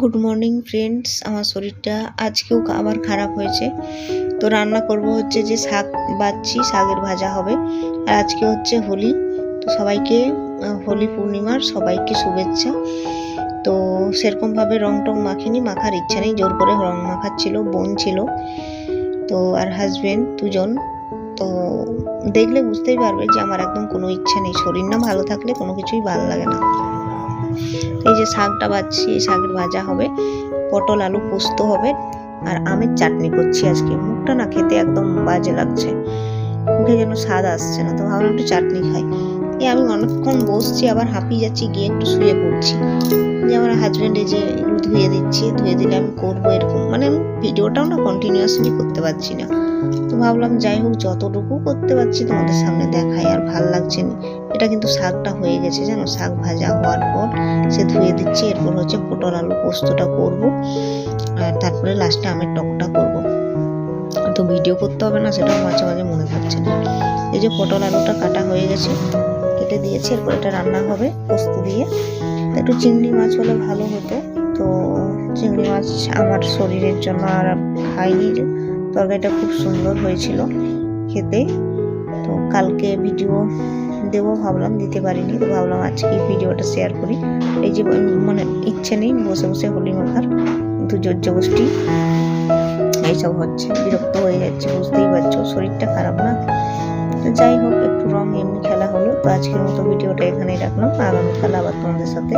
Good morning friends. আমার শরীরটা আজকেও আবার খারাপ হয়েছে। তো রান্না করব হচ্ছে যে শাক বাচ্ছি, শাকের ভাজা হবে। আর আজকে হচ্ছে হোলি, তো সবাইকে হোলি পূর্ণিমার সবাইকে শুভেচ্ছা। তো সেরকমভাবে রং টং মাখিনি, মাখার ইচ্ছা নেই, জোর করে রং মাখাচ্ছিল, বোন ছিল তো আর হাজবেন্ড দুজন। তো দেখলে বুঝতেই পারবে যে আমার একদম কোনো ইচ্ছা নেই, শরীর না ভালো থাকলে কোনো কিছুই ভালো লাগে না। এই যে শাকটা বাচ্ছি, শাকের ভাজা হবে, পটল আলু পোস্ত হবে, আর আমের চাটনি করছি আজকে। মুখটা না খেতে একদম বাজে লাগছে, মুখে যেন স্বাদ আসছে না, তো ভাবলাম একটু চাটনি খাই। আমি অনেকক্ষণ বসছি, আবার হাঁপিয়ে যাচ্ছি, গিয়ে একটু শুয়ে পড়ছি। যে আমার হাজব্যান্ড এই যে ধুয়ে দিচ্ছে, ধুয়ে দিলে আমি করবো এরকম, মানে আমি ভিডিওটাও না কন্টিনিউয়াসলি করতে পারছি না। তো ভাবলাম যাই হোক, যতটুকু করতে পারছি তোমাদের সামনে দেখাই, আর ভাল লাগছে না। এটা কিন্তু শাকটা হয়ে গেছে জানো, শাক ভাজা হওয়ার পর সে ধুয়ে দিচ্ছে। এরপর হচ্ছে পটল আলু পোস্তটা করব, আর তারপরে লাস্টে আমের টকটা করব। তো ভিডিও করতে হবে না, সেটাও মাঝে মাঝে মনে থাকছে না। এই যে পটল আলুটা কাটা হয়ে গেছে, কেটে দিয়েছি। এরপর এটা রান্না হবে পোস্ত দিয়ে। একটু চিংড়ি মাছ হলে ভালো হতো, তো চিংড়ি মাছ আমার শরীরের জন্য আর খাইনি। তরকারিটা খুব সুন্দর হয়েছিল খেতে, তো কালকে ভিডিও দেবো ভাবলাম, দিতে পারিনি, তো ভাবলাম আজকে ভিডিওটা শেয়ার করি। এই যে মানে ইচ্ছে নেই বসে বসে হোলি মাখার, কিন্তু জোর জবরদস্তি এইসব হচ্ছে, বিরক্ত হয়ে যাচ্ছে, বুঝতেই পারছো শরীরটা খারাপ না। তো যাই হোক, একটু রং এমনি খেলা হলো। তো আজকের মতো ভিডিওটা এখানেই রাখলাম, আগামীকাল আবার তোমাদের সাথে